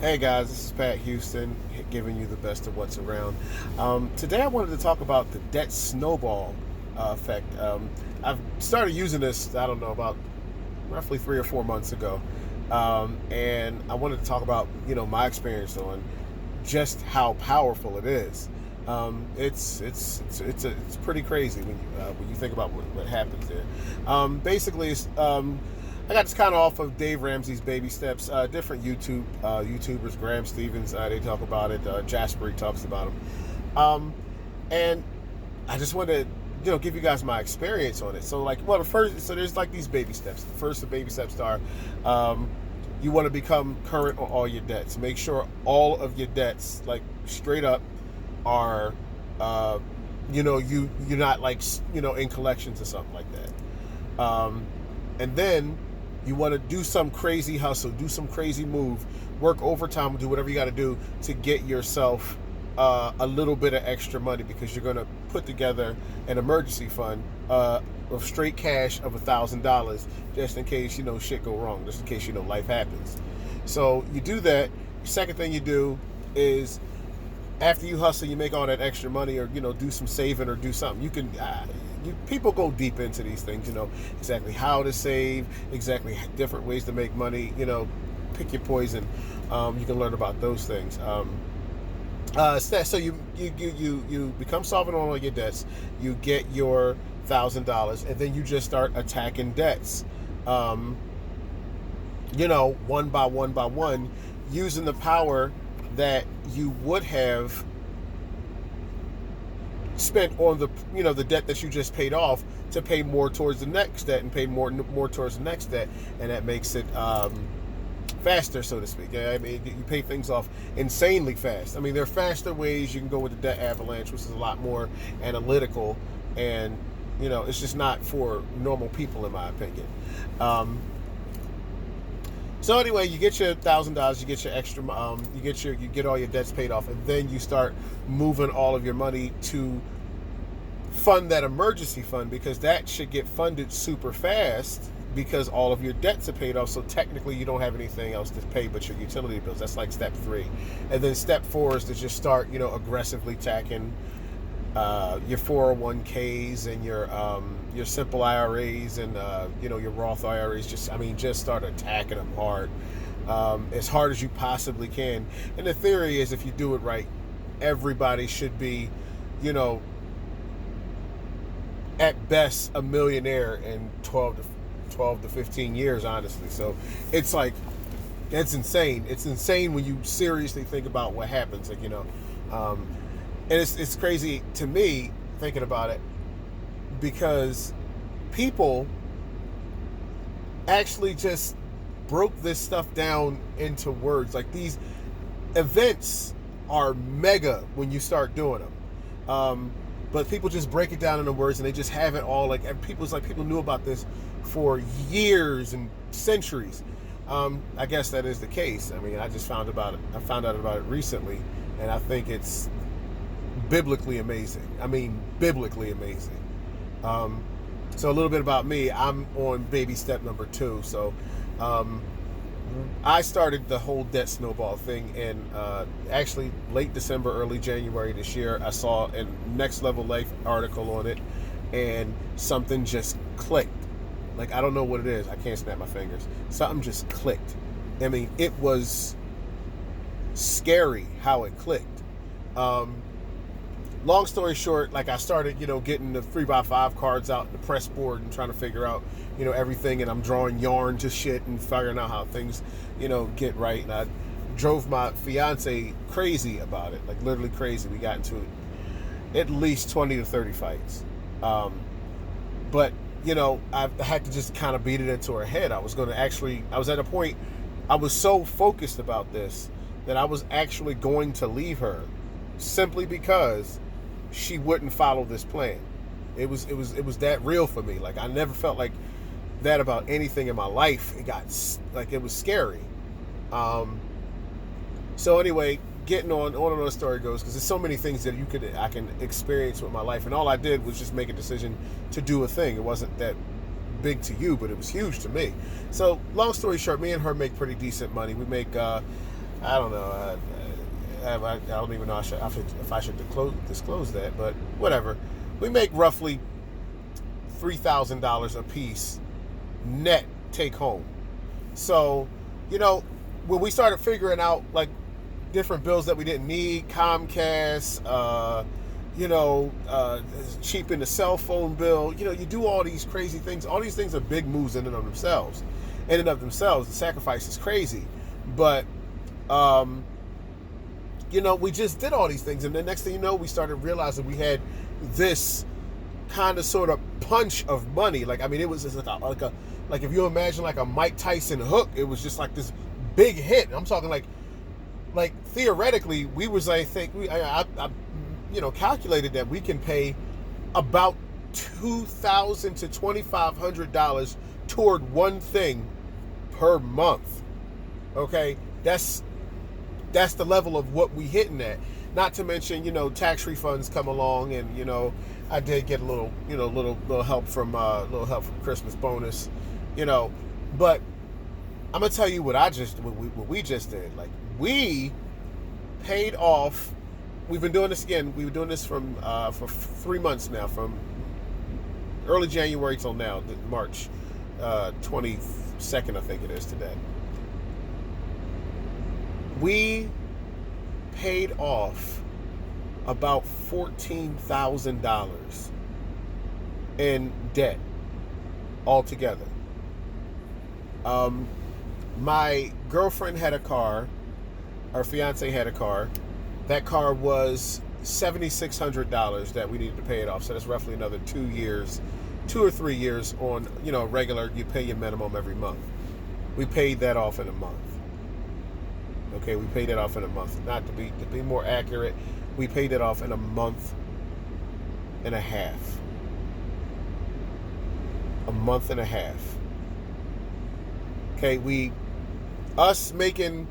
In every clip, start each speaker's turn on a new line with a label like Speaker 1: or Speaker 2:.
Speaker 1: Hey guys, this is Pat Houston giving you the best of what's around. Today I wanted to talk about the debt snowball effect. I've started using this, I don't know, about roughly 3 or 4 months ago. And I wanted to talk about, my experience on just how powerful it is. It's pretty crazy when you think about what happens there. Basically, I got this kind of off of Dave Ramsey's Baby Steps. Different YouTubers, Graham Stevens, they talk about it. Jasper talks about them, and I just want to give you guys my experience on it. So the first, so there's like these baby steps. The first of baby steps are, you want to become current on all your debts. Make sure all of your debts, like straight up, are, you're not like in collections or something like that. And then you want to do some crazy hustle, do some crazy move, work overtime, do whatever you got to do to get yourself a little bit of extra money, because you're going to put together an emergency fund of straight cash of $1,000 just in case shit go wrong, just in case life happens. So you do that. Second thing you do is, after you hustle, you make all that extra money, or do some saving or do something. You can people go deep into these things, exactly how to save, exactly different ways to make money. Pick your poison. You can learn about those things. So you become solvent on all your debts. You get your $1,000, and then you just start attacking debts. One by one by one, using the power that you would have spent on the debt that you just paid off, to pay more towards the next debt, and pay more towards the next debt, and that makes it faster, so to speak. I mean, you pay things off insanely fast. I mean, there are faster ways you can go with the debt avalanche, which is a lot more analytical, and it's just not for normal people, in my opinion. So anyway, you get your $1,000, you get your extra, you get all your debts paid off, and then you start moving all of your money to fund that emergency fund, because that should get funded super fast, because all of your debts are paid off. So technically, you don't have anything else to pay but your utility bills. That's like step 3, and then step 4 is to just start, aggressively tacking your 401ks and your simple IRAs, and your Roth IRAs. Just start attacking them hard, as hard as you possibly can. And the theory is, if you do it right, everybody should be, at best a millionaire in 12 to 15 years, honestly. So it's like, it's insane. It's insane when you seriously think about what happens. And it's crazy to me thinking about it, because people actually just broke this stuff down into words. Like, these events are mega when you start doing them. But people just break it down into words, and they just have it all. People knew about this for years and centuries. I guess that is the case. I mean, I found out about it recently, and I think it's biblically amazing. Biblically amazing. So a little bit about me. I'm on baby step number 2. So I started the whole debt snowball thing in actually late December, early January this year. I saw a Next Level Life article on it, and something just clicked. Like, I don't know what it is. I can't snap my fingers. Something just clicked. I mean, it was scary how it clicked. Long story short, I started, getting the 3x5 cards out, the press board, and trying to figure out, everything. And I'm drawing yarn to shit and figuring out how things, get right. And I drove my fiance crazy about it, like literally crazy. We got into at least 20 to 30 fights. But, I had to just kind of beat it into her head. I was at a point, I was so focused about this that I was actually going to leave her, simply because she wouldn't follow this plan. It was that real for me. Like, I never felt like that about anything in my life. It was scary. So anyway, getting on and the story goes, because there's so many things that I can experience with my life, and all I did was just make a decision to do a thing. It wasn't that big to you, but it was huge to me. So long story short, me and her make pretty decent money. We make I don't know. I don't even know if I should disclose that, but whatever. We make roughly $3,000 a piece net take home. So, when we started figuring out like different bills that we didn't need, Comcast, cheapen the cell phone bill. You do all these crazy things. All these things are big moves in and of themselves. In and of themselves, the sacrifice is crazy. But, we just did all these things. And the next thing you know, we started realizing we had this kind of sort of punch of money. Like, I mean, it was just like if you imagine like a Mike Tyson hook, it was just like this big hit. I'm talking like theoretically, we was, I calculated that we can pay about $2,000 to $2,500 toward one thing per month. Okay, that's the level of what we hitting at. Not to mention, tax refunds come along, and I did get a little help from Christmas bonus, but I'm gonna tell you what we just did. Like, we paid off. We've been doing this again. We've been doing this for 3 months now, from early January till now, March 22nd, I think it is today. We paid off about $14,000 in debt altogether. My girlfriend had a car. Our fiance had a car. That car was $7,600 that we needed to pay it off. So that's roughly another 2 or 3 years on, regular. You pay your minimum every month. We paid that off in a month. Okay, we paid it off in a month. Not to be more accurate, we paid it off in a month and a half. A month and a half. Okay, us making,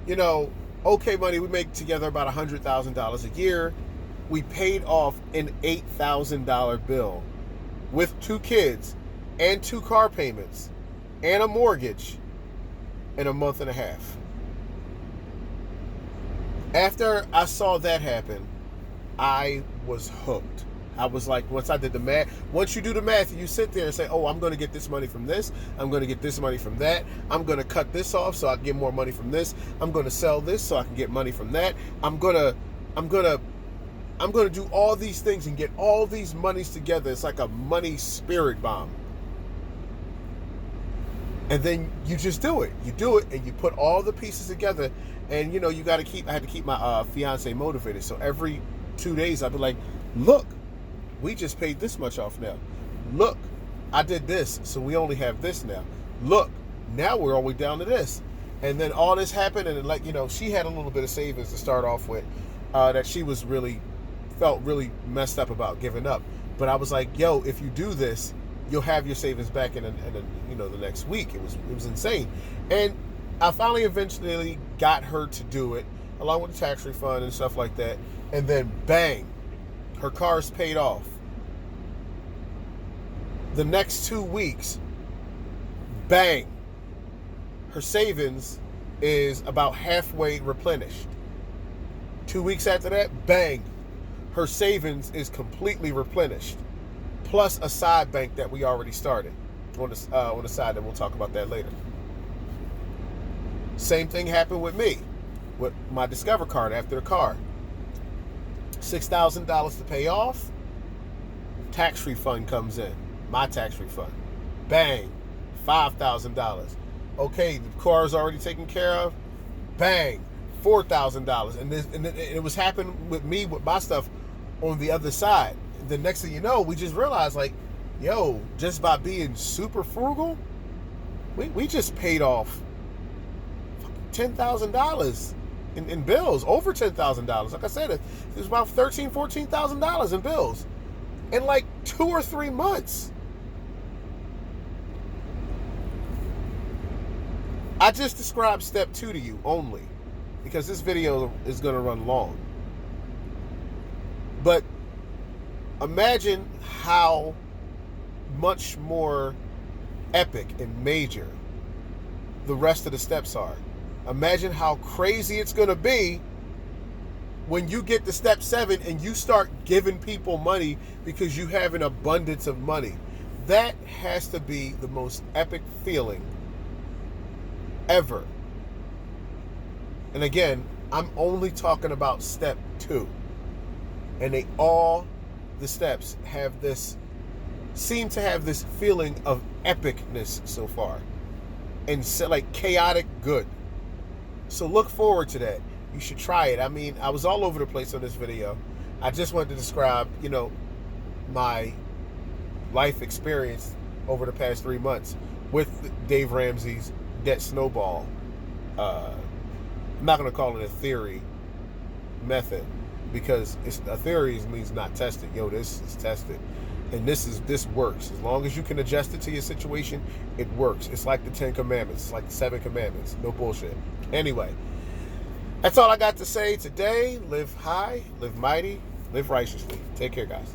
Speaker 1: okay money, we make together about $100,000 a year. We paid off an $8,000 bill with 2 kids and 2 car payments and a mortgage in a month and a half. After I saw that happen, I was hooked. I was like, once I did the math, once you do the math, you sit there and say, oh, I'm going to get this money from this. I'm going to get this money from that. I'm going to cut this off so I can get more money from this. I'm going to sell this so I can get money from that. I'm going to do all these things and get all these monies together. It's like a money spirit bomb. And then you just do it. You do it and you put all the pieces together. And, I had to keep my fiance motivated. So every 2 days I'd be like, look, we just paid this much off now. Look, I did this, so we only have this now. Look, now we're all the way down to this. And then all this happened, and she had a little bit of savings to start off with that she felt really messed up about giving up. But I was like, yo, if you do this, you'll have your savings back in the next week. It was insane. And I finally eventually got her to do it, along with the tax refund and stuff like that. And then bang, her car's paid off. The next 2 weeks, bang, her savings is about halfway replenished. 2 weeks after that, bang, her savings is completely replenished, plus a side bank that we already started on the side, and we'll talk about that later. Same thing happened with me, with my Discover card after the car. $6,000 to pay off, tax refund comes in, my tax refund. Bang, $5,000. Okay, the car is already taken care of. Bang, $4,000. And it was happening with me with my stuff on the other side. The next thing you know, we just realized, like, yo, just by being super frugal, we just paid off $10,000 in bills, over $10,000. Like I said, it was about $13,000, $14,000 in bills in like 2 or 3 months. I just described step 2 to you only because this video is going to run long. But imagine how much more epic and major the rest of the steps are. Imagine how crazy it's going to be when you get to step 7 and you start giving people money because you have an abundance of money. That has to be the most epic feeling ever. And again, I'm only talking about step 2. And the steps seem to have this feeling of epicness so far. And so, like, chaotic good. So look forward to that. You should try it. I mean, I was all over the place on this video. I just wanted to describe, my life experience over the past 3 months with Dave Ramsey's debt snowball. I'm not going to call it a theory method, because a theory means not tested. This is tested. And this works. As long as you can adjust it to your situation, it works. It's like the 10 Commandments. It's like the 7 Commandments. No bullshit. Anyway, that's all I got to say today. Live high, live mighty, live righteously. Take care, guys.